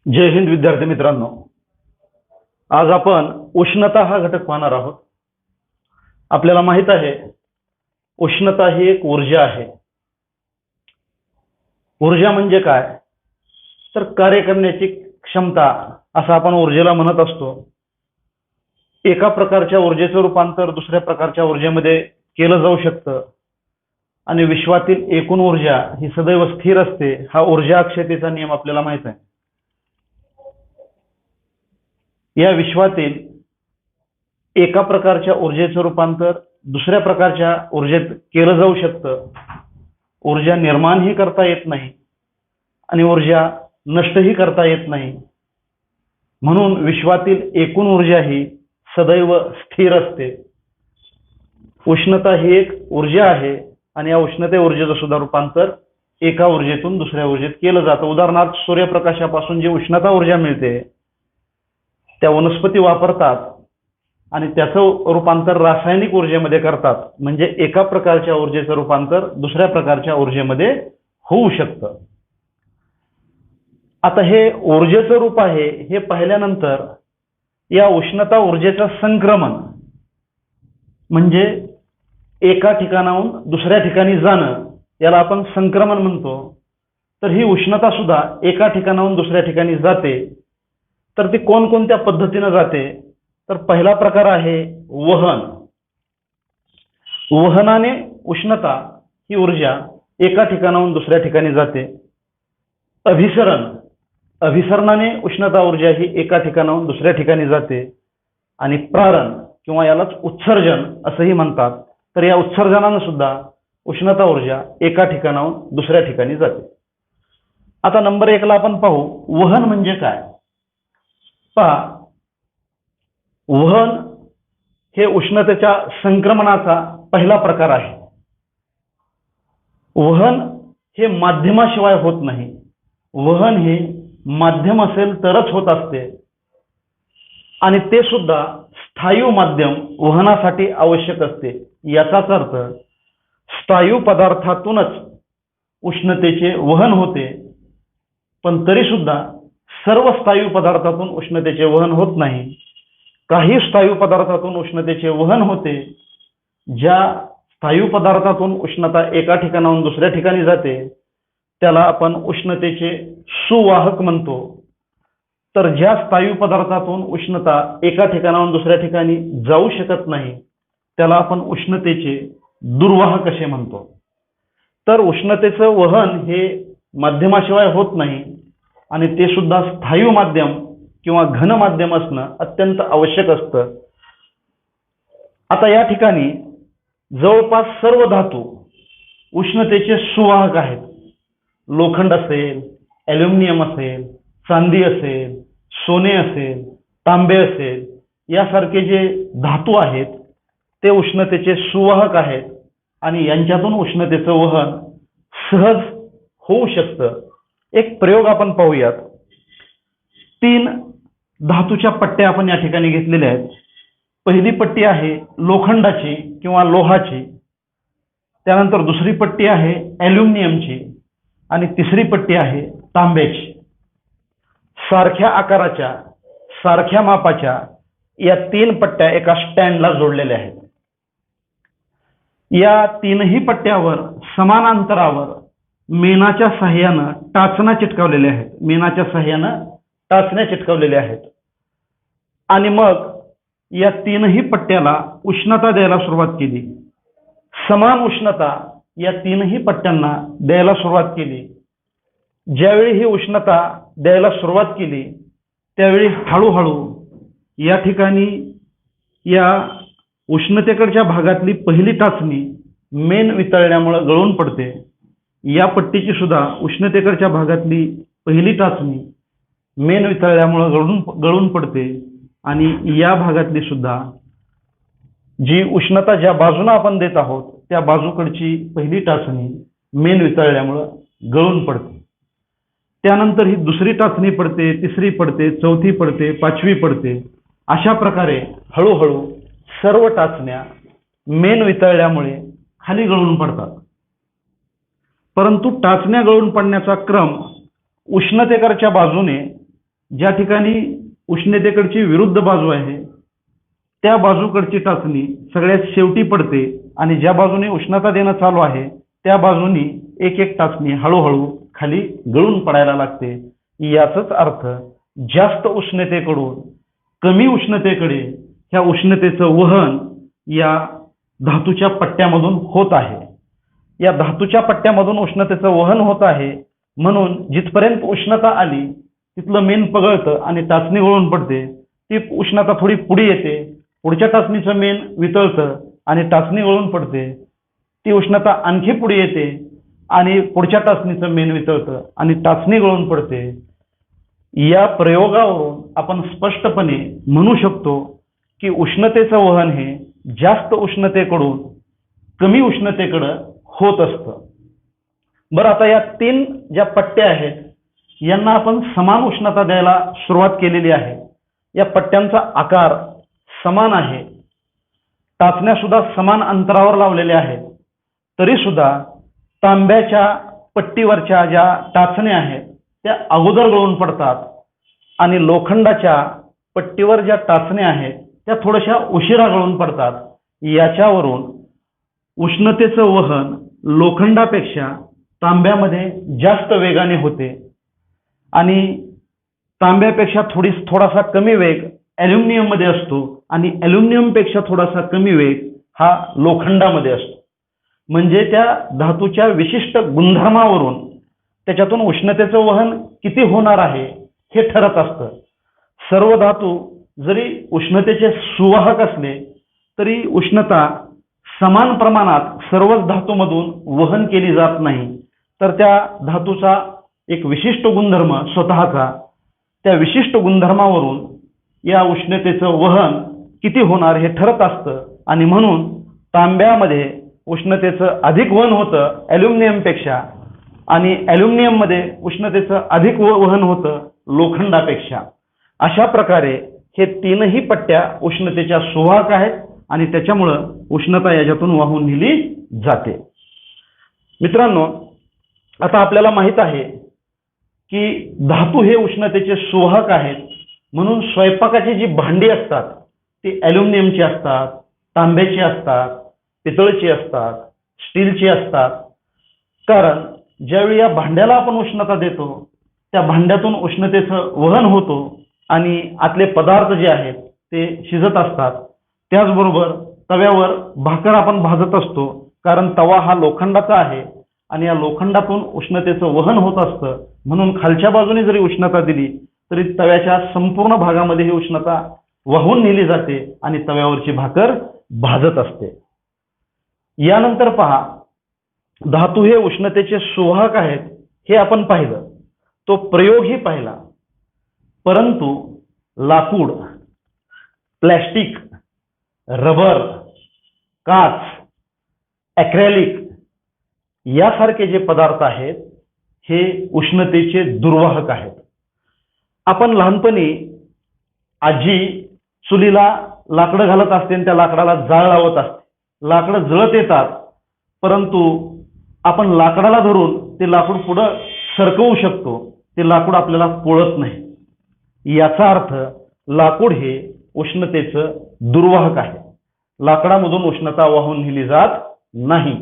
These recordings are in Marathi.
जय हिंद विद्यार्थी मित्रांनो. आज आपण उष्णता हा घटक पाहणार आहोत. आपल्याला माहित आहे उष्णता ही एक ऊर्जा आहे. ऊर्जा म्हणजे काय तर कार्य करण्याची क्षमता असं आपण ऊर्जेला म्हणत असतो. एका प्रकारच्या ऊर्जेचं रूपांतर दुसऱ्या प्रकारच्या ऊर्जेमध्ये केलं जाऊ शकतं आणि विश्वातील एकूण ऊर्जा ही सदैव स्थिर असते. हा ऊर्जा अक्षयतेचा नियम आपल्याला माहित आहे. या विश्वातील एका प्रकारच्या ऊर्जेचं रूपांतर दुसऱ्या प्रकारच्या ऊर्जेत केलं जाऊ शकतं. ऊर्जा निर्माणही करता येत नाही आणि ऊर्जा नष्टही करता येत नाही. म्हणून विश्वातील एकूण ऊर्जा ही सदैव स्थिर असते. उष्णता ही एक ऊर्जा आहे आणि या उष्णते ऊर्जेचं सुद्धा रूपांतर एका ऊर्जेतून दुसऱ्या ऊर्जेत केलं जातं. उदाहरणार्थ सूर्यप्रकाशापासून जी उष्णता ऊर्जा मिळते त्या वनस्पती वापरतात आणि त्याचं रूपांतर रासायनिक ऊर्जेमध्ये करतात. म्हणजे एका प्रकारच्या ऊर्जेचं रूपांतर दुसऱ्या प्रकारच्या ऊर्जेमध्ये होऊ शकतं. आता हे ऊर्जेचं रूप आहे हे पाहिल्यानंतर या उष्णता ऊर्जेचं संक्रमण म्हणजे एका ठिकाणाहून दुसऱ्या ठिकाणी जाणं याला आपण संक्रमण म्हणतो. तर ही उष्णता सुद्धा एका ठिकाणाहून दुसऱ्या ठिकाणी जाते. तर ती कोणकोणत्या पद्धतीने जाते तर पहिला प्रकार आहे वहन. वहनाने उष्णता ही ऊर्जा एका ठिकाणाहून दुसऱ्या ठिकाणी जाते. अभिसरण, अभिसरणाने उष्णता ऊर्जा ही एका ठिकाणाहून दुसऱ्या ठिकाणी जाते. आणि प्रारण किंवा यालाच उत्सर्जन असंही म्हणतात. तर या उत्सर्जनाने सुद्धा उष्णता ऊर्जा एका ठिकाणाहून दुसऱ्या ठिकाणी जाते. आता नंबर 1 ला आपण पाहू वहन म्हणजे काय. पहा, वहन हे उष्णतेच्या संक्रमणाचा पहिला प्रकार आहे. वहन हे माध्यमाशिवाय होत नाही. वहन हे माध्यम असेल तरच होत असते आणि ते सुद्धा स्थायू माध्यम वहनासाठी आवश्यक असते. याचाच अर्थ स्थायू पदार्थातूनच उष्णतेचे वहन होते. पण तरी सुद्धा सर्व स्थायू पदार्थातून उष्णतेचे वहन होत नाही. काही स्थायू पदार्थातून उष्णतेचे वहन होते. ज्या स्थायू पदार्थातून उष्णता एका ठिकाणाहून दुसऱ्या ठिकाणी जाते त्याला आपण उष्णतेचे सुवाहक म्हणतो. तर ज्या स्थायू पदार्थातून उष्णता एका ठिकाणाहून दुसऱ्या ठिकाणी जाऊ शकत नाही त्याला आपण उष्णतेचे दुर्वाहक असे म्हणतो. तर उष्णतेचं वहन हे माध्यमाशिवाय होत नाही आणि ते सुद्धा स्थायू माध्यम किंवा घन माध्यम असणं अत्यंत आवश्यक असतं. आता या ठिकाणी जवळपास सर्व धातू उष्णतेचे सुवाहक आहेत. लोखंड असेल, ॲल्युमिनियम असेल, चांदी असेल, सोने असेल, तांबे असेल यासारखे जे धातू आहेत ते उष्णतेचे सुवाहक आहेत आणि यांच्यातून उष्णतेचं वहन सहज होऊ शकतं. एक प्रयोग आपण पाहूयात. 3 धातूच्या पट्ट्या आपण या ठिकाणी घेतलेल्या आहेत. पहिली पट्टी आहे लोखंडाची किंवा लोहाची, त्यानंतर दुसरी पट्टी आहे ॲल्युमिनियमची आणि तिसरी पट्टी आहे तांब्याची. सारख्या आकाराच्या सारख्या मापाच्या या 3 पट्ट्या एका स्टँडला जोडलेल्या आहेत. या 3ही पट्ट्यावर समान अंतरावर मेणाच्या साहाय्यानं टाचण्या चिटकवलेल्या आहेत. मेणाच्या साहाय्यानं टाचण्या चिटकवलेल्या आहेत आणि मग या 3ही पट्ट्याला उष्णता द्यायला सुरुवात केली. समान उष्णता या 3ही पट्ट्यांना द्यायला सुरुवात केली. ज्यावेळी ही उष्णता द्यायला सुरुवात केली त्यावेळी हळूहळू या ठिकाणी या उष्णतेकडच्या भागातली पहिली टाचणी मेण वितळल्यामुळे गळून पडते. या पट्टीची सुद्धा उष्णतेकडच्या भागातली पहिली टाचणी मेण वितळल्यामुळे गळून पडते आणि या भागातली सुद्धा जी उष्णता ज्या बाजूला आपण देत आहोत त्या बाजूकडची पहिली टाचणी मेण वितळल्यामुळे गळून पडते. त्यानंतर ही दुसरी टाचणी पडते, तिसरी पडते, चौथी पडते, 5वी पडते. अशा प्रकारे हळूहळू सर्व टाचण्या मेण वितळल्यामुळे खाली गळून पडतात. परंतु टाचण्या गळून पडण्याचा क्रम उष्णतेकडच्या बाजूने ज्या ठिकाणी उष्णतेकडची विरुद्ध बाजू आहे त्या बाजूकडची टाचणी सगळ्यात शेवटी पडते आणि ज्या बाजूने उष्णता देणं चालू आहे त्या बाजूनी एक एक टाचणी हळूहळू खाली गळून पडायला लागते. याचाच अर्थ जास्त उष्णतेकडून कमी उष्णतेकडे ह्या उष्णतेचं वहन या धातूच्या पट्ट्यामधून होत आहे. या धातूच्या पट्ट्यामधून उष्णतेचं वहन होत आहे म्हणून जिथपर्यंत उष्णता आली तिथलं मेन पगळतं आणि टाचणी गळून पडते. ती उष्णता थोडी पुढे येते, पुढच्या टाचणीचं मेन वितळतं आणि टाचणी गळून पडते. ती उष्णता आणखी पुढे येते आणि पुढच्या टाचणीचं मेन वितळतं आणि टाचणी गळून पडते. या प्रयोगावरून आपण स्पष्टपणे म्हणू शकतो की उष्णतेचं वहन हे जास्त उष्णतेकडून कमी उष्णतेकडे होत असतं. बरं, आता या 3 ज्या पट्ट्या आहेत यांना आपण समान उष्णता द्यायला सुरुवात केलेली आहे. या पट्ट्यांचा आकार समान आहे, टाचण्या सुद्धा समान अंतरावर लावलेल्या आहेत. तरी सुद्धा तांब्याच्या पट्टीवरच्या ज्या टाचण्या आहेत त्या अगोदर गळून पडतात आणि लोखंडाच्या पट्टीवर ज्या टाचण्या आहेत त्या थोड्याशा उशिरा गळून पडतात. याच्यावरून उष्णतेचं वहन लोखंडापेक्षा तांब्यामध्ये जास्त वेगाने होते आणि तांब्यापेक्षा थोडासा कमी वेग ॲल्युमिनियममध्ये असतो आणि ॲल्युमिनियमपेक्षा थोडासा कमी वेग हा लोखंडामध्ये असतो. म्हणजे त्या धातूच्या विशिष्ट गुणधर्मावरून त्याच्यातून उष्णतेचं वहन किती होणार आहे हे ठरत असतं. सर्व धातू जरी उष्णतेचे सुवाहक असले तरी उष्णता समान प्रमाणात सर्वच धातूमधून वहन केली जात नाही. तर त्या धातूचा एक विशिष्ट गुणधर्म स्वतःचा, त्या विशिष्ट गुणधर्मावरून या उष्णतेचं वहन किती होणार हे ठरत असतं आणि म्हणून तांब्यामध्ये उष्णतेचं अधिक वहन होतं ॲल्युमिनियमपेक्षा आणि ॲल्युमिनियममध्ये उष्णतेचं अधिक वहन होतं लोखंडापेक्षा. अशा प्रकारे हे 3ही पट्ट्या उष्णतेच्या सुवाहक आहेत आणि त्याच्यामुळं उष्णता याच्यातून वाहून नेली जाते. मित्रांनो, आता आपल्याला माहित आहे की धातू हे उष्णतेचे सुवाहक आहेत म्हणून स्वयंपाकाची जी भांडी असतात ती ॲल्युमिनियमची असतात, तांब्याची असतात, पितळची असतात, स्टीलची असतात. कारण ज्यावेळी या भांड्याला आपण उष्णता देतो त्या भांड्यातून उष्णतेचं वहन होतो आणि आतले पदार्थ जे आहेत ते शिजत असतात. त्याचबरोबर तव्यावर भाकर आपण भाजत असतो कारण तवा हा लोखंडाचा आहे आणि या लोखंडातून उष्णतेचं वहन होत असतं म्हणून खालच्या बाजूने जरी उष्णता दिली तरी तव्याच्या संपूर्ण भागामध्ये ही उष्णता वाहून नेली जाते आणि तव्यावरची भाकर भाजत असते. यानंतर पहा, धातू हे उष्णतेचे सुवाहक आहेत हे आपण पाहिलं, तो प्रयोगही पाहिला. परंतु लाकूड, प्लॅस्टिक, रबर, काच, ॲक्रेलिक यासारखे जे पदार्थ आहेत हे उष्णतेचे दुर्वाहक आहेत. आपण लहानपणी आजी चुलीला लाकडं घालत असते आणि त्या लाकडाला जाळ लावत असते. लाकडं जळत येतात परंतु आपण लाकडाला धरून ते लाकूड पुढं सरकवू शकतो, ते लाकूड आपल्याला पोळत नाही. याचा अर्थ लाकूड हे उष्णतेचं दुर्वाहक आहे. लाकडामधून उष्णता वाहून नेली जात नाही.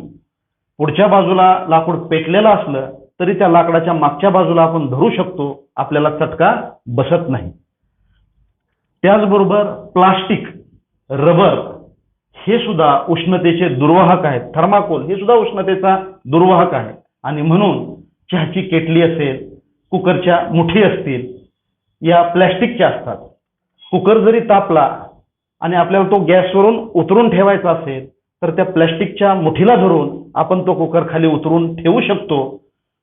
पुढच्या बाजूला लाकूड पेटलेलं असलं तरी त्या लाकडाच्या मागच्या बाजूला आपण धरू शकतो, आपल्याला चटका बसत नाही. त्याचबरोबर प्लास्टिक, रबर हे सुद्धा उष्णतेचे दुर्वाहक आहेत. थर्माकोल हे सुद्धा उष्णतेचा दुर्वाहक आहे आणि म्हणून चहाची केटली असेल, कुकरच्या मुठी असतील, या प्लॅस्टिकच्या असतात. कुकर जरी तापला आणि आपल्याला तो गॅसवरून उतरून ठेवायचा असेल तर त्या प्लॅस्टिकच्या मुठीला धरून आपण तो कुकर खाली उतरून ठेवू शकतो.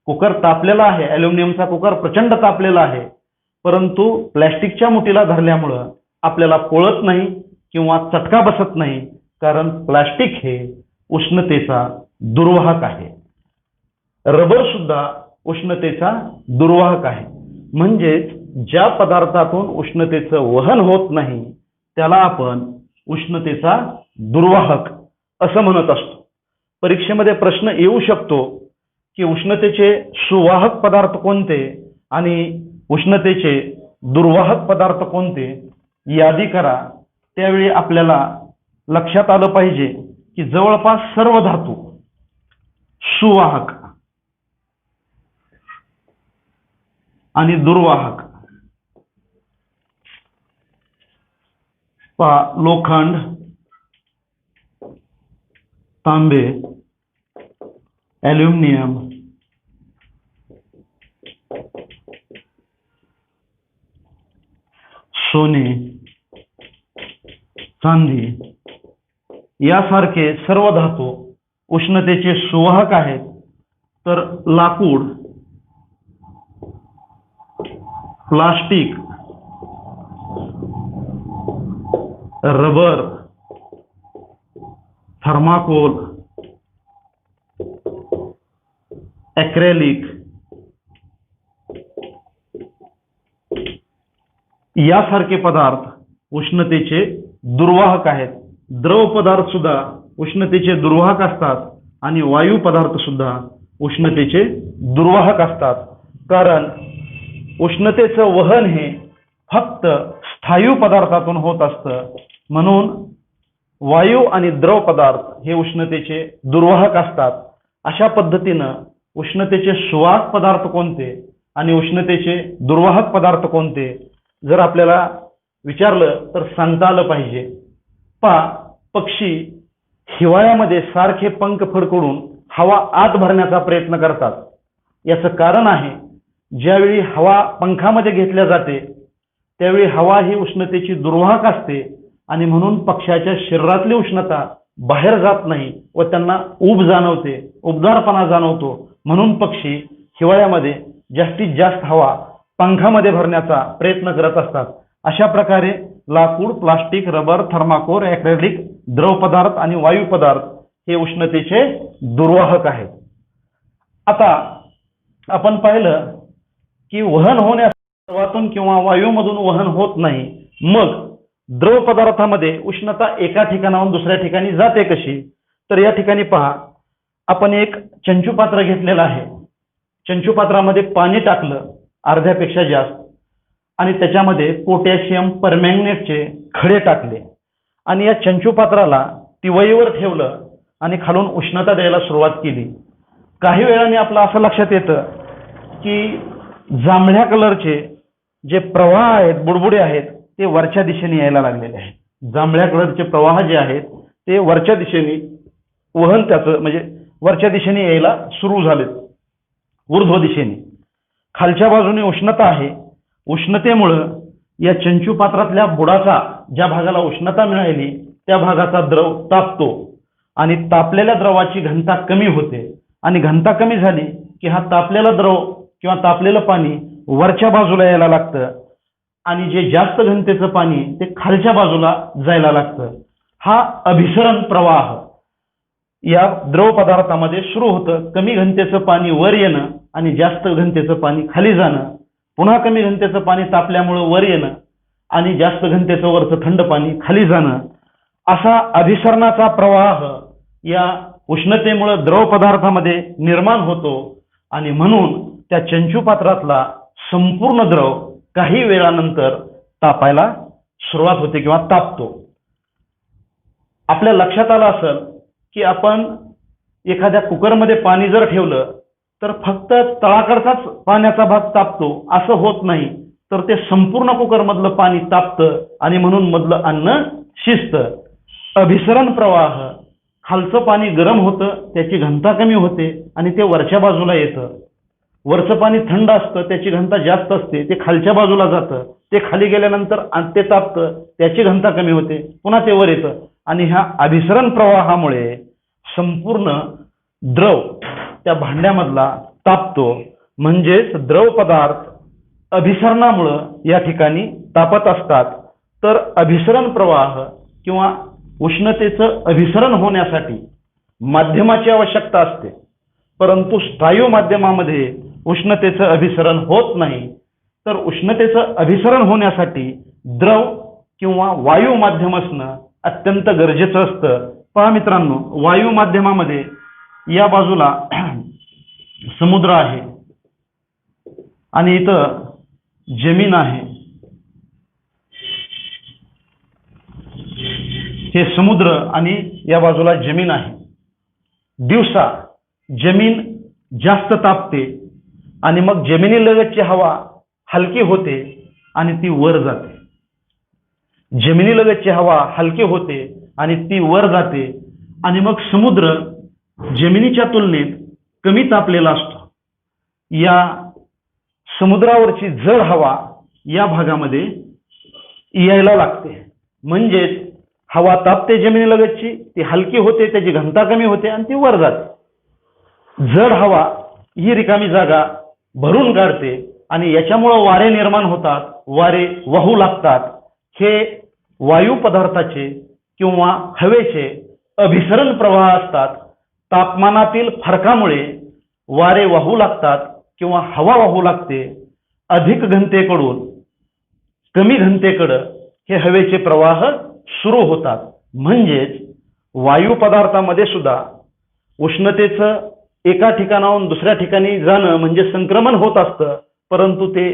कुकर तापलेला आहे, ॲल्युमिनियमचा कुकर प्रचंड तापलेला आहे, परंतु प्लॅस्टिकच्या मुठीला धरल्यामुळं आपल्याला पोळत नाही किंवा चटका बसत नाही, कारण प्लास्टिक हे उष्णतेचा दुर्वाहक आहे. रबर सुद्धा उष्णतेचा दुर्वाहक आहे. म्हणजेच ज्या पदार्थातून उष्णतेचं वहन होत नाही त्याला आपण उष्णतेचा दुर्वाहक असं म्हणत असतो. परीक्षेमध्ये प्रश्न येऊ शकतो की उष्णतेचे सुवाहक पदार्थ कोणते आणि उष्णतेचे दुर्वाहक पदार्थ कोणते यादी करा, त्यावेळी आपल्याला लक्षात आलं पाहिजे की जवळपास सर्व धातू सुवाहक आणि दुर्वाहक, लोखंड, तांबे, ॲल्युमिनियम, सोने, चांदी यासारखे सर्व धातू उष्णतेचे सुवाहक आहेत. तर लाकूड, प्लास्टिक, रबर, थर्माकोल, ॲक्रेलिक यासारखे पदार्थ उष्णतेचे दुर्वाहक आहेत. द्रव पदार्थ सुद्धा उष्णतेचे दुर्वाहक असतात आणि वायू पदार्थ सुद्धा उष्णतेचे दुर्वाहक असतात. कारण उष्णतेचं वहन हे फक्त स्थायू पदार्थातून होत असतं. म्हणून वायू आणि द्रव पदार्थ हे उष्णतेचे दुर्वाहक असतात. अशा पद्धतीनं उष्णतेचे सुवाहक पदार्थ कोणते आणि उष्णतेचे दुर्वाहक पदार्थ कोणते जर आपल्याला विचारलं तर सांगता आलं पाहिजे. पक्षी हिवाळ्यामध्ये सारखे पंख फडकडून हवा आत भरण्याचा प्रयत्न करतात. याचं कारण आहे, ज्यावेळी हवा पंखामध्ये घेतल्या जाते त्यावेळी हवा ही उष्णतेची दुर्वाहक असते आणि म्हणून पक्ष्याच्या शरीरातली उष्णता बाहेर जात नाही व त्यांना ऊब जाणवते, उबदारपणा जाणवतो. म्हणून पक्षी हिवाळ्यामध्ये जास्तीत जास्त हवा पंखामध्ये भरण्याचा प्रयत्न करत असतात. अशा प्रकारे लाकूड, प्लास्टिक, रबर, थर्माकोल, ॲक्रेलिक, द्रव पदार्थ आणि वायू पदार्थ हे उष्णतेचे दुर्वाहक आहेत. आता आपण पाहिलं की वहन होण्यास द्रवातून किंवा वायूमधून वहन होत नाही. मग द्रव पदार्थामध्ये उष्णता एका ठिकाणाहून दुसऱ्या ठिकाणी जाते कशी? तर या ठिकाणी पहा, आपण एक चंचू पात्र घेतलेलं आहे. चंचू पात्रामध्ये पाणी टाकलं अर्ध्यापेक्षा जास्त आणि त्याच्यामध्ये पोटॅशियम परमॅंगनेटचे खडे टाकले आणि या चंचू पात्राला तिवईवर ठेवलं आणि खालून उष्णता द्यायला सुरुवात केली. काही वेळाने आपलं असं लक्षात येतं की जांभळ्या कलरचे जे प्रवाह आहेत, बुडबुडे आहेत, ते वरच्या दिशेने यायला लागलेले आहेत. जांभळ्या कलरचे प्रवाह जे आहेत ते वरच्या दिशेने वहन त्याचं म्हणजे वरच्या दिशेने यायला सुरू झालेत, ऊर्ध्व दिशेने. खालच्या बाजूने उष्णता आहे. उष्णतेमुळं या चंचू पात्रातल्या बुडाचा ज्या भागाला उष्णता मिळाली त्या भागाचा द्रव तापतो आणि तापलेल्या द्रवाची घनता कमी होते आणि घनता कमी झाली की हा तापलेला द्रव किंवा तापलेलं पाणी वरच्या बाजूला यायला लागतं आणि जे जास्त घनतेचं पाणी ते खालच्या बाजूला जायला लागतं. हा अभिसरण प्रवाह या द्रव पदार्थामध्ये सुरू होतं. कमी घनतेचं पाणी वर येणं आणि जास्त घनतेचं पाणी खाली जाणं, पुन्हा कमी घनतेचं पाणी तापल्यामुळं वर येणं आणि जास्त घनतेचं वरचं थंड पाणी खाली जाणं, असा अभिसरणाचा प्रवाह या उष्णतेमुळे द्रव पदार्थामध्ये निर्माण होतो आणि म्हणून त्या चंचू पात्रातला संपूर्ण द्रव काही वेळानंतर तापायला सुरुवात होते किंवा तापतो. आपल्या लक्षात आलं असेल की आपण एखाद्या कुकरमध्ये पाणी जर ठेवलं तर फक्त तळाकडचाच पाण्याचा भाग तापतो असं होत नाही, तर ते संपूर्ण कुकरमधलं पाणी तापतं आणि म्हणून मधलं अन्न शिजतं. अभिसरण प्रवाह, खालचं पाणी गरम होतं, त्याची घनता कमी होते आणि ते वरच्या बाजूला येतं. वरचं पाणी थंड असतं, त्याची घनता जास्त असते, ते खालच्या बाजूला जातं. ते खाली गेल्यानंतर ते तापतं, त्याची घनता कमी होते, पुन्हा ते वर येतं आणि ह्या अभिसरण प्रवाहामुळे संपूर्ण द्रव त्या भांड्यामधला तापतो. म्हणजेच द्रव पदार्थ अभिसरणामुळं या ठिकाणी तापत असतात. तर अभिसरण प्रवाह किंवा उष्णतेचं अभिसरण होण्यासाठी माध्यमाची आवश्यकता असते, परंतु स्थायू माध्यमामध्ये उष्णतेचं अभिसरण होत नाही. तर उष्णतेचं अभिसरण होण्यासाठी द्रव किंवा वायू माध्यम असणं अत्यंत गरजेचं असतं. पहा मित्रांनो, वायू माध्यमामध्ये या बाजूला समुद्र आहे आणि इथं जमीन आहे हे समुद्र आणि या बाजूला जमीन आहे. दिवसा जमीन जास्त तापते आणि मग जमिनीलगतची हवा हलकी होते आणि ती वर जाते. जमिनीलगतची हवा हलकी होते आणि ती वर जाते आणि मग समुद्र जमिनीच्या तुलनेत कमी तापलेला असतो. या समुद्रावरची जड हवा या भागामध्ये यायला लागते. म्हणजेच हवा तापते जमिनीलगतची, ती हलकी होते, त्याची घनता कमी होते आणि ती वर जाते. जड हवा ही रिकामी जागा भरून काढते आणि याच्यामुळे वारे निर्माण होतात, वारे वाहू लागतात. हे वायू पदार्थाचे किंवा हवेचे अभिसरण प्रवाह असतात. तापमानातील फरकामुळे वारे वाहू लागतात किंवा हवा वाहू लागते. अधिक घनतेकडून कमी घनतेकडे हे हवेचे प्रवाह सुरू होतात. म्हणजेच वायू पदार्थामध्ये सुद्धा उष्णतेचं एका ठिकाणाहून दुसऱ्या ठिकाणी जाणं म्हणजे संक्रमण होत असतं, परंतु ते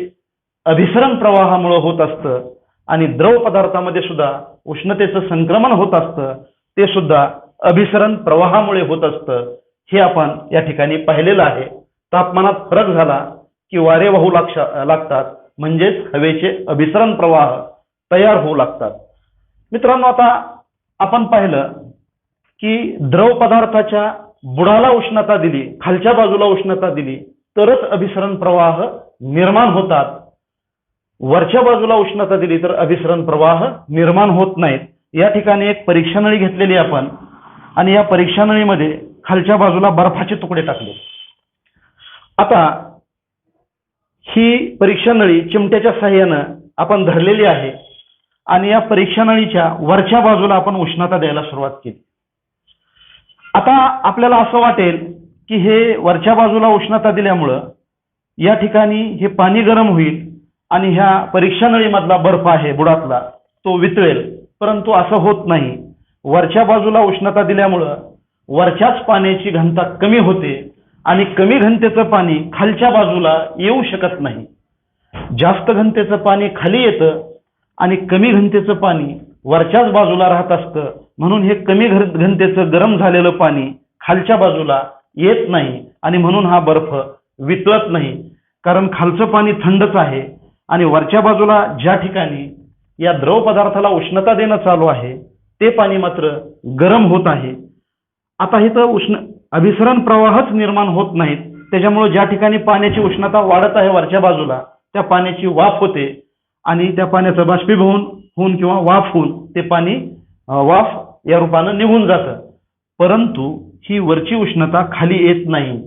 अभिसरण प्रवाहामुळे होत असतं. आणि द्रव पदार्थामध्ये सुद्धा उष्णतेचं संक्रमण होत असतं, ते सुद्धा अभिसरण प्रवाहामुळे होत असतं. हे आपण या ठिकाणी पाहिलेलं आहे. तापमानात फरक झाला की वारे वाहू लागतात, म्हणजेच हवेचे अभिसरण प्रवाह तयार होऊ लागतात. मित्रांनो, आता आपण पाहिलं की द्रव पदार्थाच्या बुडाला उष्णता दिली, खालच्या बाजूला उष्णता दिली तरच अभिसरण प्रवाह निर्माण होतात. वरच्या बाजूला उष्णता दिली तर अभिसरण प्रवाह निर्माण होत नाहीत. या ठिकाणी एक परीक्षा नळी घेतलेली आपण आणि या परीक्षा नळीमध्ये खालच्या बाजूला बर्फाचे तुकडे टाकले. आता ही परीक्षा नळी चिमट्याच्या साहाय्यानं आपण धरलेली आहे आणि या परीक्षा नळीच्या वरच्या बाजूला आपण उष्णता द्यायला सुरुवात केली. आता आपल्याला असं वाटेल की हे वरच्या बाजूला उष्णता दिल्यामुळं या ठिकाणी हे पाणी गरम होईल आणि ह्या परीक्षा नळीमधला बर्फ आहे बुडातला तो वितळेल, परंतु असं होत नाही. वरच्या बाजूला उष्णता दिल्यामुळं वरच्याच पाण्याची घनता कमी होते आणि कमी घनतेचं पाणी खालच्या बाजूला येऊ शकत नाही. जास्त घनतेचं पाणी खाली येतं आणि कमी घनतेचं पाणी वरच्याच बाजूला राहत असतं. म्हणून हे कमी घनतेचं गरम झालेलं पाणी खालच्या बाजूला येत नाही आणि म्हणून हा बर्फ वितळत नाही. कारण खालचं पाणी थंडच आहे आणि वरच्या बाजूला ज्या ठिकाणी या द्रव पदार्थाला उष्णता देणं चालू आहे ते पाणी मात्र गरम होत आहे. आता इथं अभिसरण प्रवाहच निर्माण होत नाहीत, त्याच्यामुळे ज्या ठिकाणी पाण्याची उष्णता वाढत आहे वरच्या बाजूला त्या पाण्याची वाफ होते आणि त्या पाण्याचं बाष्पीभवन होऊन किंवा वाफ होऊन ते पाणी वाफ या रूपानं निघून जातं. परंतु ही वरची उष्णता खाली येत नाही,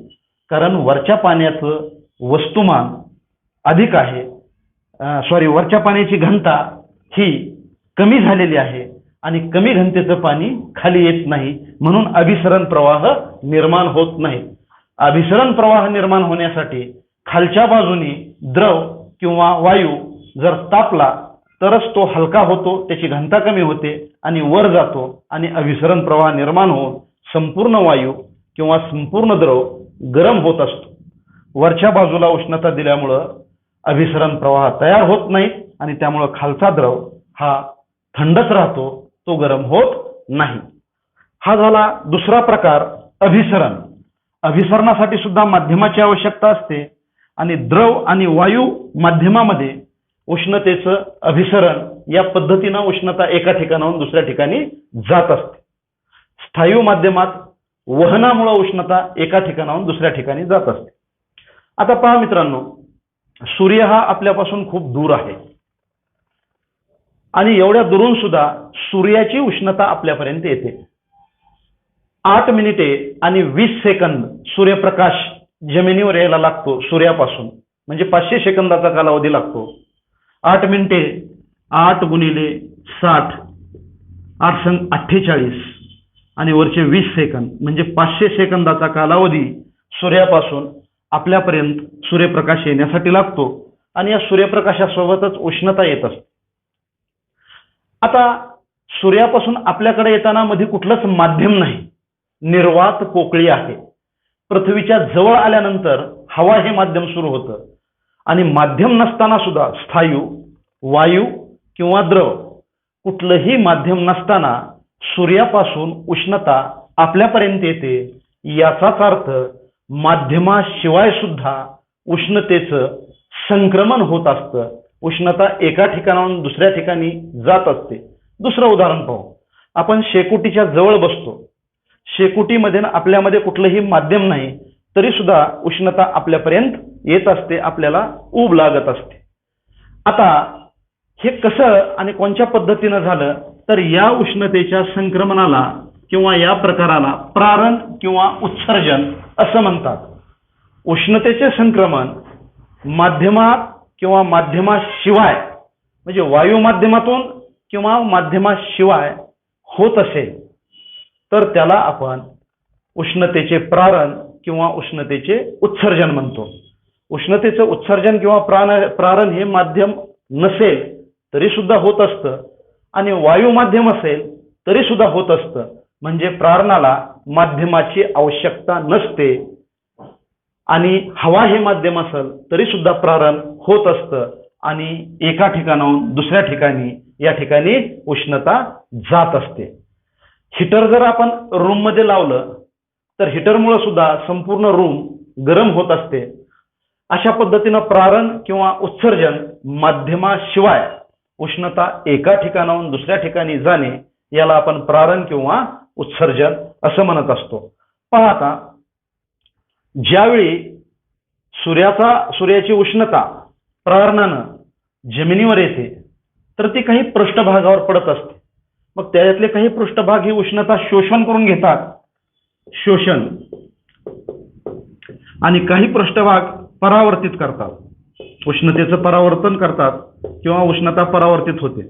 कारण वरच्या पाण्याचं वस्तुमान अधिक आहे. वरच्या पाण्याची घनता ही कमी झालेली आहे आणि कमी घनतेचं पाणी खाली येत नाही, म्हणून अभिसरण प्रवाह निर्माण होत नाही. अभिसरण प्रवाह निर्माण होण्यासाठी खालच्या बाजूनी द्रव किंवा वायू जर तापला तरच तो हलका होतो, त्याची घनता कमी होते आणि वर जातो आणि अभिसरण प्रवाह निर्माण होऊन संपूर्ण वायू किंवा संपूर्ण द्रव गरम होत असतो. वरच्या बाजूला उष्णता दिल्यामुळं अभिसरण प्रवाह तयार होत नाही आणि त्यामुळं खालचा द्रव हा थंडच राहतो, तो गरम होत नाही. हा झाला दुसरा प्रकार, अभिसरण. अभिसरणासाठी सुद्धा माध्यमाची आवश्यकता असते आणि द्रव आणि वायू माध्यमामध्ये उष्णतेचं अभिसरण या पद्धतीनं उष्णता एका ठिकाणाहून दुसऱ्या ठिकाणी जात असते. स्थायू माध्यमात वहनामुळे उष्णता एका ठिकाणाहून दुसऱ्या ठिकाणी जात असते. आता पहा मित्रांनो, सूर्य हा आपल्यापासून खूप दूर आहे आणि एवढ्या दुरून सुद्धा सूर्याची उष्णता आपल्यापर्यंत येते. 8 मिनिटे आणि 20 सेकंद सूर्यप्रकाश जमिनीवर यायला लागतो सूर्यापासून, म्हणजे 500 सेकंदाचा कालावधी लागतो. 8 मिनिटे 8 गुणिले 60 48 आणि वरचे 20 सेकंद म्हणजे 500 सेकंदाचा कालावधी सूर्यापासून आपल्यापर्यंत सूर्यप्रकाश येण्यासाठी लागतो आणि या सूर्यप्रकाशासोबतच उष्णता येत असते. आता सूर्यापासून आपल्याकडे येताना मध्ये कुठलंच माध्यम नाही, निर्वात पोकळी आहे. पृथ्वीच्या जवळ आल्यानंतर हवा हे माध्यम सुरू होतं आणि माध्यम नसताना सुद्धा स्थायू, वायू किंवा द्रव कुठलंही माध्यम नसताना सूर्यापासून उष्णता आपल्यापर्यंत येते, याचाच अर्थ माध्यमाशिवाय सुद्धा उष्णतेचं संक्रमण होत असतं. उष्णता एका ठिकाणाहून दुसऱ्या ठिकाणी जात असते. दुसरं उदाहरण पाहू. आपण शेकोटीच्या जवळ बसतो. शेकोटीमध्ये आपल्यामध्ये कुठलंही माध्यम नाही, तरी सुद्धा उष्णता आपल्यापर्यंत येत असते, आपल्याला ऊब लागत असते. आता हे कसं आणि कोणत्या पद्धतीनं झालं, तर या उष्णतेच्या संक्रमणाला किंवा या प्रकाराला प्रारण किंवा उत्सर्जन असं म्हणतात. उष्णतेचे संक्रमण माध्यमात किंवा माध्यमाशिवाय म्हणजे वायू माध्यमातून किंवा माध्यमाशिवाय होत असेल तर त्याला आपण उष्णतेचे प्रारण किंवा उष्णतेचे उत्सर्जन म्हणतो. उष्णतेचं उत्सर्जन किंवा प्रारण हे माध्यम नसेल तरी सुद्धा होत असतं आणि वायू माध्यम असेल तरी सुद्धा होत असतं. म्हणजे प्रारणाला माध्यमाची आवश्यकता नसते आणि हवा हे माध्यम असेल तरी सुद्धा प्रारण होत असतं आणि एका ठिकाणाहून दुसऱ्या ठिकाणी या ठिकाणी उष्णता जात असते. हीटर जर आपण रूम मध्ये लावलं तर हीटरमुळे सुद्धा संपूर्ण रूम गरम होत असते. अशा पद्धतीनं प्रारण किंवा उत्सर्जन माध्यमाशिवाय उष्णता एका ठिकाणाहून दुसऱ्या ठिकाणी जाणे याला आपण प्रारण किंवा उत्सर्जन असं म्हणत असतो. पहा आता, ज्यावेळी सूर्याची उष्णता प्रारणानं जमिनीवर येते तर ती काही पृष्ठभागावर पडत असते. मग त्यातले काही पृष्ठभाग ही उष्णता शोषण करून घेतात, शोषण, आणि काही पृष्ठभाग परावर्तित करतात, उष्णतेचं परावर्तन करतात किंवा उष्णता परावर्तित होते.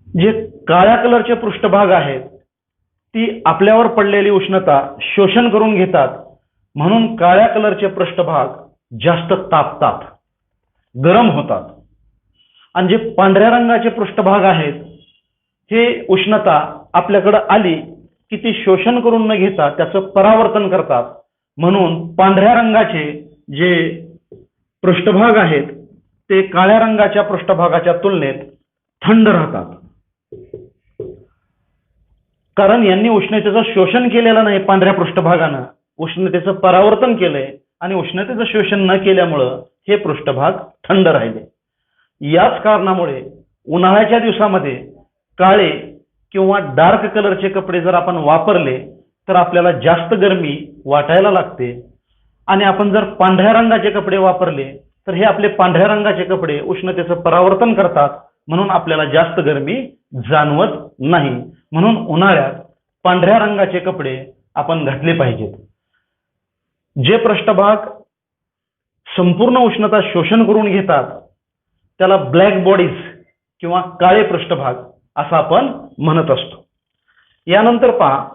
जे काळ्या कलरचे पृष्ठभाग आहेत ती आपल्यावर पडलेली उष्णता शोषण करून घेतात, म्हणून काळ्या कलरचे पृष्ठभाग जास्त तापतात, गरम होतात. आणि जे पांढऱ्या रंगाचे पृष्ठभाग आहेत हे उष्णता आपल्याकडे आली की ती शोषण करून न घेता त्याचं परावर्तन करतात, म्हणून पांढऱ्या रंगाचे जे पृष्ठभाग आहेत ते काळ्या रंगाच्या पृष्ठभागाच्या तुलनेत थंड राहतात. कारण यांनी उष्णतेचं शोषण केलेलं नाही, पांढऱ्या पृष्ठभागानं उष्णतेचं परावर्तन केलंय आणि उष्णतेचं शोषण न केल्यामुळं हे पृष्ठभाग थंड राहिले. याच कारणामुळे उन्हाळ्याच्या दिवसामध्ये काळे किंवा डार्क कलरचे कपडे जर आपण वापरले तर आपल्याला जास्त गरमी वाटायला लागते, आणि आपण जर पांढऱ्या रंगाचे कपडे वापरले तर हे आपले पांढऱ्या रंगाचे कपडे उष्णतेचं परावर्तन करतात, म्हणून आपल्याला जास्त गरमी जाणवत नाही. म्हणून उन्हाळ्यात पांढऱ्या रंगाचे कपडे आपण घातले पाहिजेत. जे पृष्ठभाग संपूर्ण उष्णता शोषण करून घेतात त्याला ब्लॅक बॉडीज किंवा काळे पृष्ठभाग असं आपण म्हणत असतो. यानंतर पहा,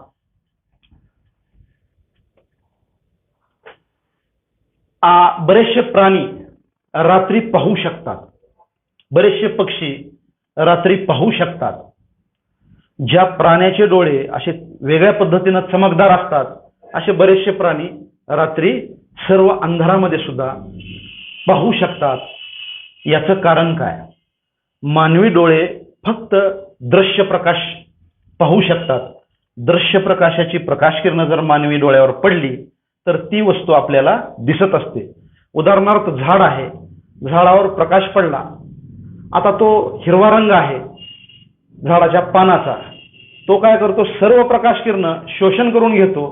बरेचसे प्राणी रात्री पाहू शकतात, बरेचसे पक्षी रात्री पाहू शकतात. ज्या प्राण्याचे डोळे असे वेगळ्या पद्धतीनं चमकदार असतात असे बरेचसे प्राणी रात्री सर्व अंधारामध्ये सुद्धा पाहू शकतात. याचं कारण काय? मानवी डोळे फक्त दृश्य प्रकाश पाहू शकतात. दृश्य प्रकाशाची प्रकाश किरण जर मानवी डोळ्यावर पडली तर ती वस्तू आपल्याला दिसत असते. उदाहरणार्थ झाड आहे, झाडावर प्रकाश पडला, आता तो हिरवा रंग आहे झाडाच्या पानाचा, तो काय करतो, सर्व प्रकाश किरण शोषण करून घेतो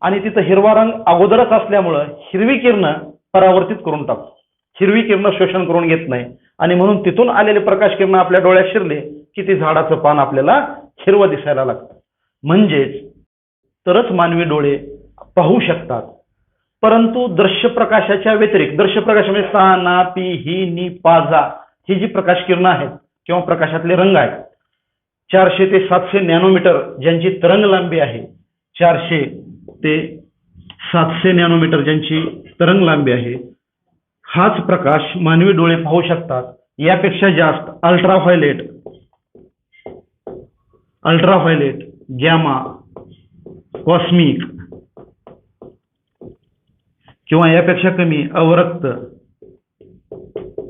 आणि तिथं हिरवा रंग अगोदरच असल्यामुळं हिरवी किरण परावर्तित करून टाकतो. हिरवी किरण शोषण करून घेत नाही आणि म्हणून तिथून आलेले प्रकाश किरण आपल्या डोळ्यात शिरले की ते झाडाचं पान आपल्याला हिरवं दिसायला लागतं. म्हणजेच तरच मानवी डोळे पाहू शकतात. परंतु दृश्य प्रकाशाच्या व्यतिरिक्त, दृश्य प्रकाश म्हणजे सा, ना, पी, ही, नी, पा, जा ही जी प्रकाश किरण आहेत किंवा प्रकाशातले रंग आहेत, 400 ते 700 नॅनोमीटर ज्यांची तरंग लांबी आहे, 400 ते 700 नॅनोमीटर ज्यांची तरंग लांबी आहे, हाच प्रकाश मानवी डोळे पाहू शकतात. यापेक्षा जास्त अल्ट्राव्हायलेट, गॅमा, कॉस्मिक किंवा यापेक्षा कमी अवरक्त,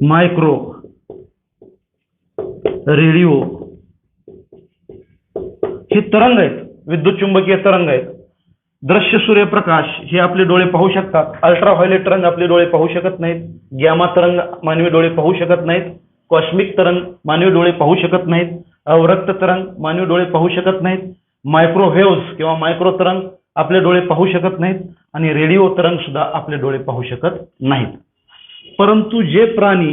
मायक्रो, रेडिओ तरंग आहेत, विद्युत चुंबकीय तरंग आहेत. दृश्य सूर्यप्रकाश हे आपले डोळे पाहू शकतात. अल्ट्राव्हायोलेट तरंग आपले डोळे पाहू शकत नाहीत. गॅमा तरंग मानवी डोळे पाहू शकत नाहीत. कॉस्मिक तरंग मानवी डोळे पाहू शकत नाहीत. अवरक्त तरंग मानवी डोळे पाहू शकत नाहीत. मायक्रोवेव्हज किंवा मायक्रो तरंग आपले डोळे पाहू शकत नाहीत. आणि रेडिओ तरंग सुद्धा आपले डोळे पाहू शकत नाहीत. परंतु जे प्राणी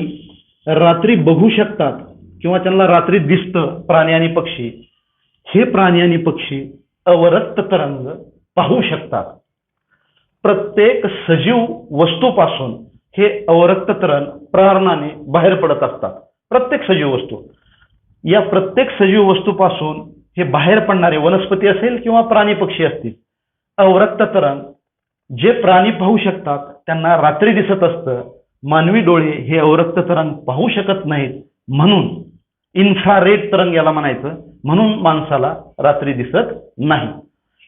रात्री बघू शकतात किंवा त्यांना रात्री दिसतं प्राणी आणि पक्षी, हे प्राणी आणि पक्षी अवरक्त तरंग पाहू शकतात. प्रत्येक सजीव वस्तूपासून हे अवरक्त तरंग प्रारणाने बाहेर पडत असतात. प्रत्येक सजीव वस्तू, या प्रत्येक सजीव वस्तूपासून हे बाहेर पडणारे वनस्पती असेल किंवा प्राणी पक्षी असतील, अवरक्त तरंग जे प्राणी पाहू शकतात त्यांना रात्री दिसत असतं. मानवी डोळे हे अवरक्त तरंग पाहू शकत नाहीत, म्हणून इन्फ्रारेड तरंग याला म्हणायचं, म्हणून माणसाला रात्री दिसत नाही.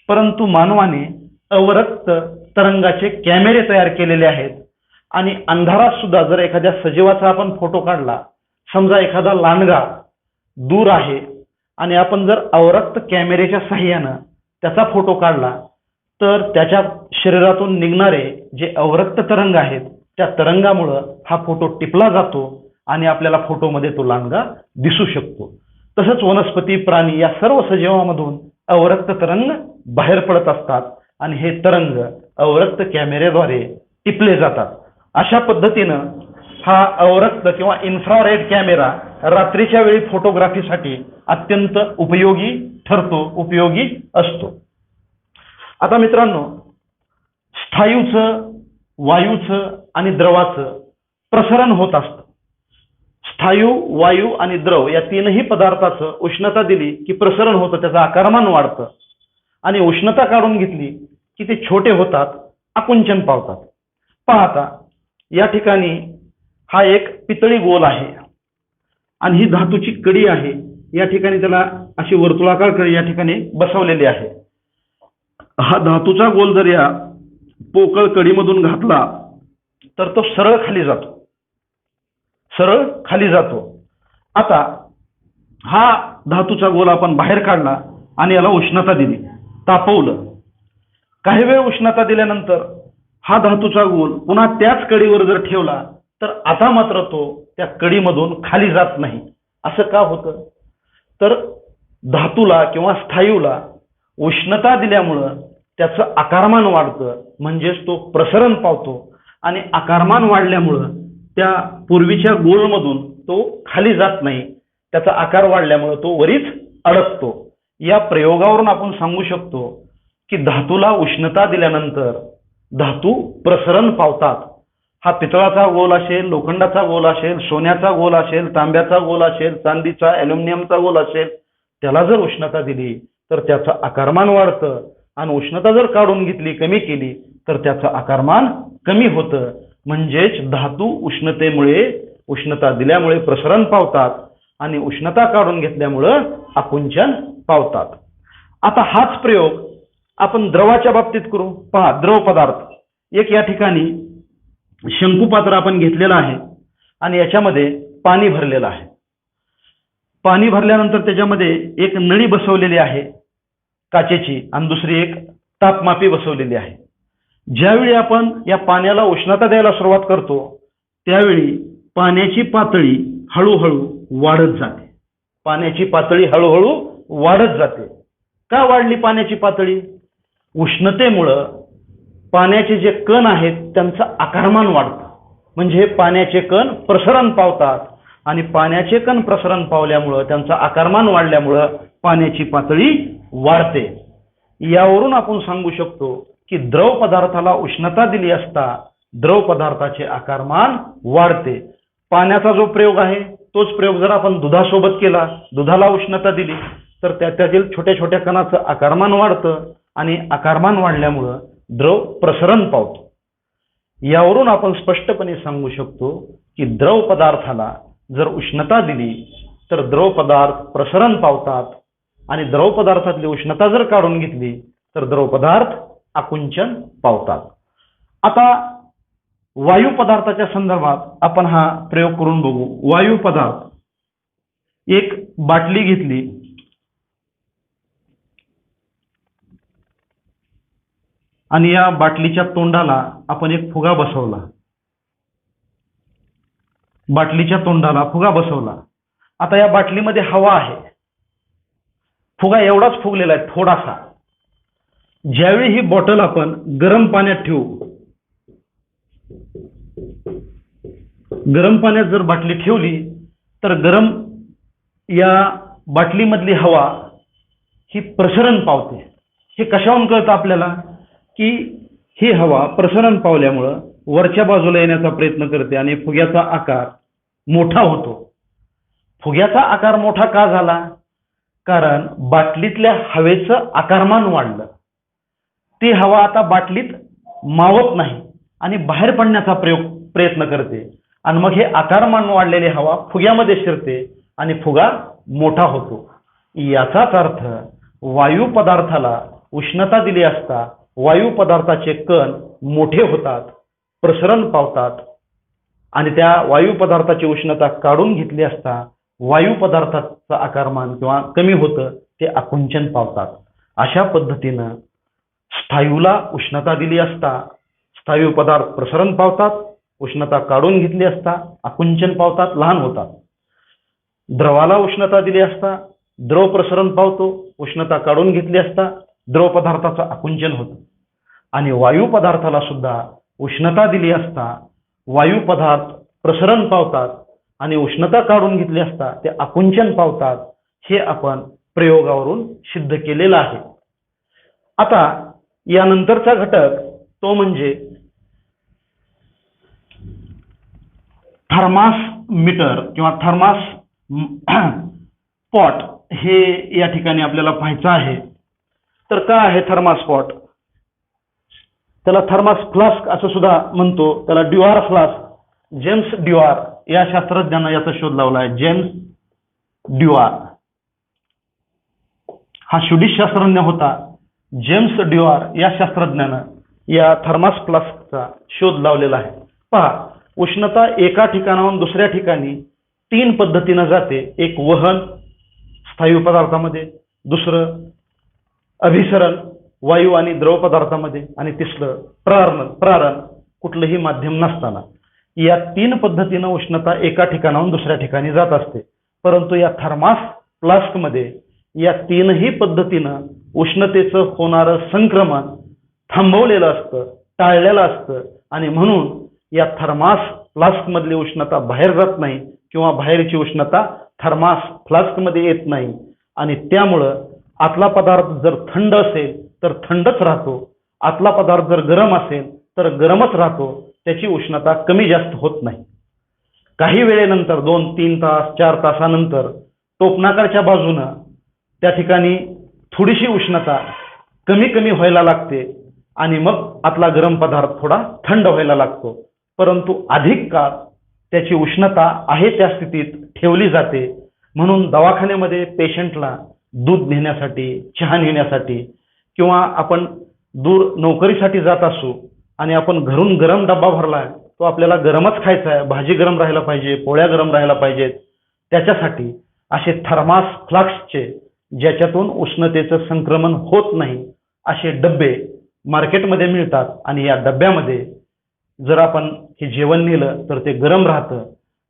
परंतु मानवाने अवरक्त तरंगाचे कॅमेरे तयार केलेले आहेत. आणि अंधारात सुद्धा जर एखाद्या सजीवाचा आपण फोटो काढला, समजा एखादा लांडगा दूर आहे आणि आपण जर अवरक्त कॅमेरेच्या साहाय्यानं त्याचा फोटो काढला, तर त्याच्या शरीरातून निघणारे जे अवरक्त तरंग आहेत त्या तरंगामुळं हा फोटो टिपला जातो आणि आपल्याला फोटोमध्ये तो लांडगा दिसू शकतो. तसंच वनस्पती, प्राणी या सर्व सजीवांमधून अवरक्त तरंग बाहेर पडत असतात आणि हे तरंग अवरक्त कॅमेऱ्याद्वारे टिपले जातात. अशा पद्धतीनं हा अवरक्त किंवा इन्फ्रारेड कॅमेरा रात्रीच्या वेळी फोटोग्राफीसाठी अत्यंत उपयोगी ठरतो, उपयोगी असतो. आता मित्रांनो, स्थायूचं, वायूचं आणि द्रवाचं प्रसरण होत असतं. स्थायू, वायू आणि द्रव या तीनही पदार्थाचं उष्णता दिली की प्रसरण होतं, त्याचं आकारमान वाढतं. आणि उष्णता काढून घेतली की ते छोटे होतात, आकुंचन पावतात. पाहता या ठिकाणी हा एक पितळी गोल आहे आणि ही धातूची कडी आहे. या ठिकाणी त्याला अशी वर्तुळाकार कडी या ठिकाणी बसवलेली आहे. हा धातूचा गोल जर या पोकळ कडीमधून घातला तर तो सरळ खाली जातो, सरळ खाली जातो. आता हा धातूचा गोल आपण बाहेर काढला आणि याला उष्णता दिली, तापवलं. काही वेळ उष्णता दिल्यानंतर हा धातूचा गोल पुन्हा त्याच कडीवर जर ठेवला तर आता मात्र तो त्या कडीमधून खाली जात नाही. असं का होतं? तर धातूला किंवा स्थायूला उष्णता दिल्यामुळं त्याचं आकारमान वाढतं, म्हणजेच तो प्रसरण पावतो. आणि आकारमान वाढल्यामुळं त्या पूर्वीच्या गोलमधून तो खाली जात नाही, त्याचा आकार वाढल्यामुळं तो वरीच अडकतो. या प्रयोगावरून आपण सांगू शकतो की धातूला उष्णता दिल्यानंतर धातू प्रसरण पावतात. हा पितळाचा गोल असेल, लोखंडाचा गोल असेल, सोन्याचा गोल असेल, तांब्याचा गोल असेल, चांदीचा, ॲल्युमिनियमचा गोल असेल, त्याला जर उष्णता दिली तर त्याचं आकारमान वाढतं. आणि उष्णता जर काढून घेतली, कमी केली, तर त्याचं आकारमान कमी होतं. म्हणजेच धातू उष्णतेमुळे, उष्णता दिल्यामुळे प्रसरण पावतात आणि उष्णता काढून घेतल्यामुळं आकुंचन पावतात. आता हाच प्रयोग आपण द्रवाच्या बाबतीत करू. पहा, द्रव पदार्थ एक या ठिकाणी शंकुपात्र आपण घेतलेलं आहे आणि याच्यामध्ये पाणी भरलेलं आहे. पाणी भरल्यानंतर त्याच्यामध्ये एक नळी बसवलेली आहे काचेची आणि दुसरी एक तापमापी बसवलेली आहे. ज्यावेळी आपण या पाण्याला उष्णता द्यायला सुरुवात करतो त्यावेळी पाण्याची पातळी हळूहळू वाढत जाते. पाण्याची पातळी हळूहळू वाढत जाते. का वाढली पाण्याची पातळी? उष्णतेमुळं पाण्याचे जे कण आहेत त्यांचं आकारमान वाढतं. म्हणजे पाण्याचे कण प्रसरण पावतात आणि पाण्याचे कण प्रसरण पावल्यामुळं त्यांचं आकारमान वाढल्यामुळं पाण्याची पातळी वाढते. यावरून आपण सांगू शकतो की द्रव पदार्थाला उष्णता दिली असता द्रव पदार्थाचे आकारमान वाढते. पाण्याचा जो प्रयोग आहे तोच प्रयोग जर आपण दुधासोबत केला, दुधाला उष्णता दिली तर त्यातील छोट्या छोट्या कणाचं आकारमान वाढतं आणि आकारमान वाढल्यामुळं द्रव प्रसरण पावतो. यावरून आपण स्पष्टपणे सांगू शकतो की द्रव पदार्थाला जर उष्णता दिली तर द्रव पदार्थ प्रसरण पावतात आणि द्रव पदार्थातली उष्णता जर काढून घेतली तर द्रव पदार्थ आकुंचन पावतात. आता वायू पदार्थाच्या संदर्भात आपण हा प्रयोग करून बघू. वायू पदार्थ, एक बाटली घेतली, आणि या बाटलीच्या तोंडाला आपण एक फुगा बसवला. बाटलीच्या तोंडाला फुगा बसवला. आता या बाटलीमध्ये हवा आहे. फुगा एवढाच फुगलेला आहे थोडासा. ज्यावेळी ही बॉटल आपण गरम पाण्यात ठेवू, गरम पाण्यात जर बाटली ठेवली तर गरम या बाटलीमधली हवा ही प्रसरण पावते. हे कशावरून कळतं आपल्याला की ही हवा प्रसरण पावल्यामुळं वरच्या बाजूला येण्याचा प्रयत्न करते आणि फुग्याचा आकार मोठा होतो. फुग्याचा आकार मोठा का झाला? कारण बाटलीतल्या हवेचं आकारमान वाढलं. ती हवा आता बाटलीत मावत नाही आणि बाहेर पडण्याचा प्रयत्न करते आणि मग हे आकारमान वाढलेली हवा फुग्यामध्ये शिरते आणि फुगा मोठा होतो. याचाच अर्थ वायू पदार्थाला उष्णता दिली असता वायू पदार्थाचे कण मोठे होतात, प्रसरण पावतात आणि त्या वायू पदार्थाची उष्णता काढून घेतली असता वायू पदार्थाचं आकारमान किंवा कमी होतं, ते आकुंचन पावतात. अशा पद्धतीनं स्थायूला उष्णता दिली असता स्थायू पदार्थ प्रसरण पावतात, उष्णता काढून घेतली असता आकुंचन पावतात, लहान होतात. द्रवाला उष्णता दिली असता द्रव प्रसरण पावतो, उष्णता काढून घेतली असता द्रव पदार्थाचं आकुंचन होतं. आणि वायू पदार्थाला सुद्धा उष्णता दिली असता वायू पदार्थ प्रसरण पावतात आणि उष्णता काढून घेतली असता ते आकुंचन पावतात. हे आपण प्रयोगावरून सिद्ध केलेलं आहे. आता यानंतरचा घटक तो म्हणजे थर्मासमीटर किंवा थर्मास पॉट. हे या ठिकाणी आपल्याला पाहायचं आहे. तर काय आहे थर्मासपॉट? त्याला थर्मास फ्लास्क असं सुद्धा म्हणतो. त्याला ड्युआर फ्लास्क, जेम्स ड्युआर या शास्त्रज्ञानं याचा शोध लावला आहे. जेम्स ड्युआर हा स्वीडिश शास्त्रज्ञ होता. जेम्स ड्युआर या शास्त्रज्ञानं या थर्मास फ्लास्कचा शोध लावलेला आहे. पहा, उष्णता एका ठिकाणाहून दुसऱ्या ठिकाणी 3 पद्धतीनं जाते. एक वहन स्थायू पदार्थामध्ये, दुसरं अभिसरण वायू आणि द्रव पदार्थामध्ये आणि तिसरं प्रारण कुठलंही माध्यम नसताना. या 3 पद्धतीनं उष्णता एका ठिकाणाहून दुसऱ्या ठिकाणी जात असते. परंतु या थर्मास फ्लास्कमध्ये या 3ही पद्धतीनं उष्णतेचं होणारं संक्रमण थांबवलेलं असतं, टाळलेलं असतं आणि म्हणून या थर्मास फ्लास्कमधली उष्णता बाहेर जात नाही किंवा बाहेरची उष्णता थर्मास फ्लास्कमध्ये येत नाही. आणि त्यामुळं आतला पदार्थ जर थंड असेल तर थंडच राहतो, आतला पदार्थ जर गरम असेल तर गरमच राहतो. त्याची उष्णता कमी जास्त होत नाही. काही वेळेनंतर 2-3 तास 4 तासानंतर टोपणाकडच्या बाजूनं त्या ठिकाणी थोडीशी उष्णता कमी कमी व्हायला लागते आणि मग आतला गरम पदार्थ थोडा थंड व्हायला लागतो. परंतु अधिक काळ त्याची उष्णता आहे त्या स्थितीत ठेवली जाते. म्हणून दवाखान्यामध्ये पेशंटला दूध नेण्यासाठी, चहा नेण्यासाठी किंवा आपण दूर नोकरीसाठी जात असू आणि आपण घरून गरम डब्बा भरलाय, तो आपल्याला गरमच खायचा आहे, भाजी गरम राहायला पाहिजे, पोळ्या गरम राहायला पाहिजेत, त्याच्यासाठी असे थर्मास फ्लास्कचे ज्याच्यातून उष्णतेचं संक्रमण होत नाही असे डब्बे मार्केटमध्ये मिळतात. आणि या डब्यामध्ये जर आपण हे जेवण नेलं तर ते गरम राहतं.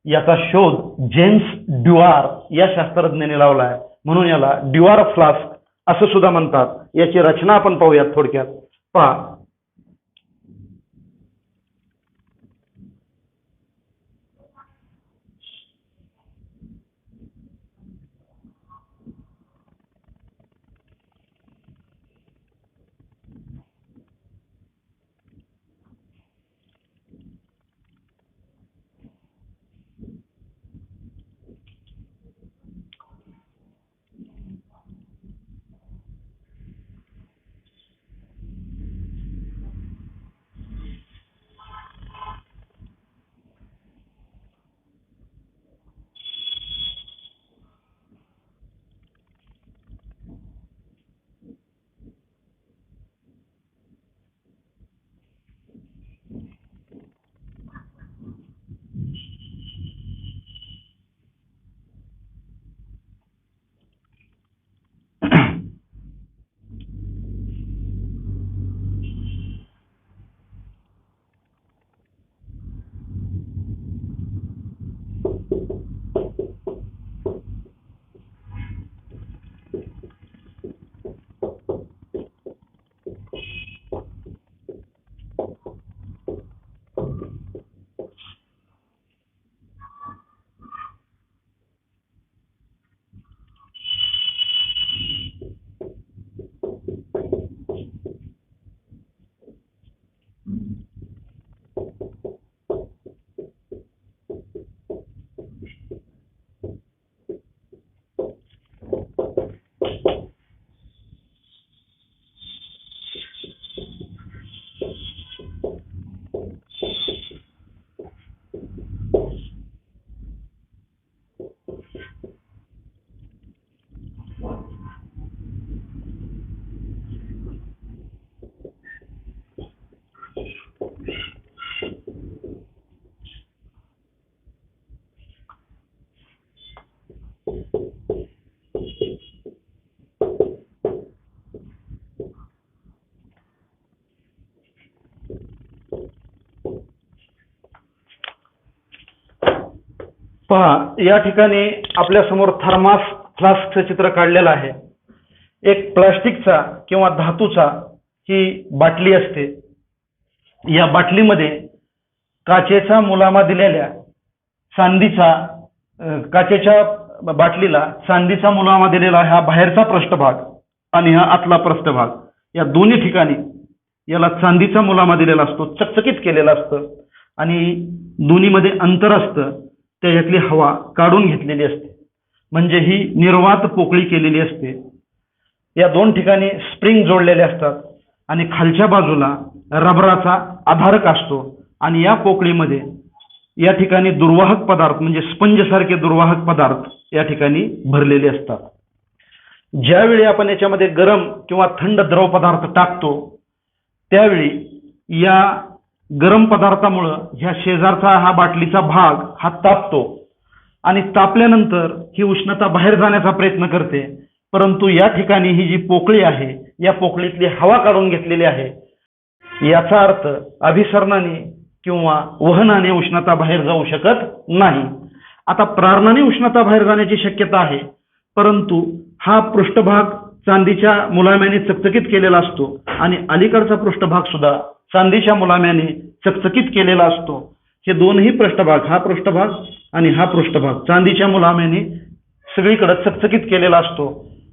याचा शोध जेम्स ड्युआर या शास्त्रज्ञाने लावला आहे. म्हणून याला ड्युआर फ्लास्क असं सुद्धा म्हणतात. याची रचना आपण पाहूयात थोडक्यात. पहा, पहा, या ठिकाणी आपल्या समोर थर्मास फ्लास्कचं चित्र काढलेलं आहे. एक प्लास्टिकचा किंवा धातूचा ही बाटली असते. या बाटलीमध्ये काचेचा मुलामा दिलेल्या चांदीचा काचेच्या बाटलीला चांदीचा मुलामा दिलेला हा बाहेरचा पृष्ठभाग आणि हा आतला पृष्ठभाग, या दोन्ही ठिकाणी याला चांदीचा मुलामा दिलेला असतो, चकचकीत केलेला असतं आणि दोन्हीमध्ये अंतर असतं. त्याच्यातली हवा काढून घेतलेली असते, म्हणजे ही निर्वात पोकळी केलेली असते. या दोन ठिकाणी स्प्रिंग जोडलेले असतात आणि खालच्या बाजूला रबराचा आधारक असतो आणि या पोकळीमध्ये या ठिकाणी दुर्वाहक पदार्थ म्हणजे स्पंज सारखे दुर्वाहक पदार्थ या ठिकाणी भरलेले असतात. ज्यावेळी आपण याच्यामध्ये गरम किंवा थंड द्रव पदार्थ टाकतो त्यावेळी या गरम पदार्थामुळं ह्या शेजारचा हा बाटलीचा भाग हा तापतो आणि तापल्यानंतर ही उष्णता बाहेर जाण्याचा प्रयत्न करते, परंतु या ठिकाणी ही जी पोकळी आहे या पोकळीतली हवा काढून घेतलेली आहे. याचा अर्थ अभिसरणाने किंवा वहनाने उष्णता बाहेर जाऊ शकत नाही. आता प्रारणाने उष्णता बाहेर जाण्याची शक्यता आहे, परंतु हा पृष्ठभाग चांदीच्या मुलाम्याने चकचकीत केलेला असतो आणि अलीकडचा पृष्ठभाग सुद्धा चांदीच्या मुलाम्याने चकचकीत केलेला असतो. हे दोनही पृष्ठभाग, हा पृष्ठभाग आणि हा पृष्ठभाग चांदीच्या मुलाम्याने सगळीकडे चकचकीत केलेला असतो.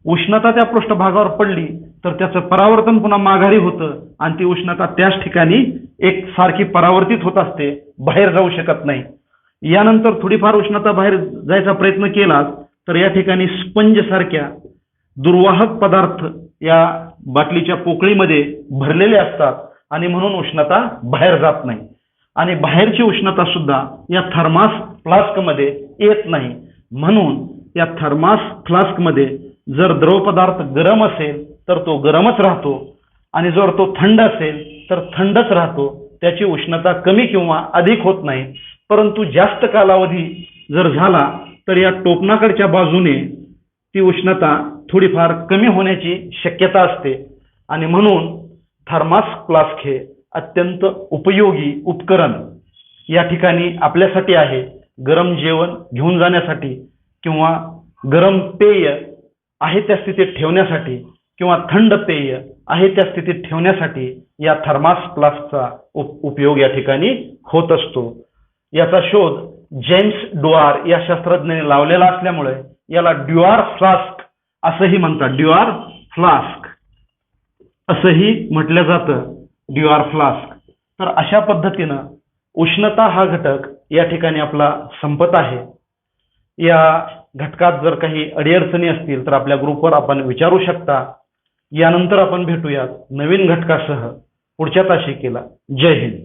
उष्णता त्या पृष्ठभागावर पडली तर त्याचं परावर्तन पुन्हा माघारी होतं आणि ती उष्णता त्याच ठिकाणी एक सारखी परावर्तित होत असते, बाहेर जाऊ शकत नाही. यानंतर थोडीफार उष्णता बाहेर जायचा प्रयत्न केला तर या ठिकाणी स्पंज सारख्या दुर्वाहक पदार्थ या बाटलीच्या पोकळीमध्ये भरलेले असतात आणि म्हणून उष्णता बाहेर जात नाही आणि बाहेरची उष्णता सुद्धा या थर्मास फ्लास्कमध्ये येत नाही. म्हणून या थर्मास फ्लास्कमध्ये जर द्रव पदार्थ गरम असेल तर तो गरमच राहतो आणि जर तो थंड असेल तर थंडच राहतो. त्याची उष्णता कमी किंवा अधिक होत नाही, परंतु जास्त कालावधी जर झाला तर या टोपणाकडच्या बाजूने ती उष्णता थोडीफार कमी होण्याची शक्यता असते आणि म्हणून थर्मास फ्लास्क हे अत्यंत उपयोगी उपकरण या ठिकाणी आपल्यासाठी आहे. गरम जेवण घेऊन जाण्यासाठी किंवा गरम पेय आहे त्या स्थितीत ठेवण्यासाठी किंवा थंड पेय आहे त्या स्थितीत ठेवण्यासाठी या थर्मास फ्लास्कचा उपयोग या ठिकाणी होत असतो. याचा शोध जेम्स ड्युआर या शास्त्रज्ञाने लावलेला असल्यामुळे याला ड्युआर फ्लास्क असंही म्हणतात. ड्युआर फ्लास्क असंही म्हटलं जातं, ड्युआर फ्लास्क. तर अशा पद्धतीनं उष्णता हा घटक या ठिकाणी आपला संपत आहे. या घटकात जर काही अडीअडचणी असतील तर आपल्या ग्रुपवर आपण विचारू शकता. यानंतर आपण भेटूयात नवीन घटकासह पुढच्या तासिकेला. जय हिंद.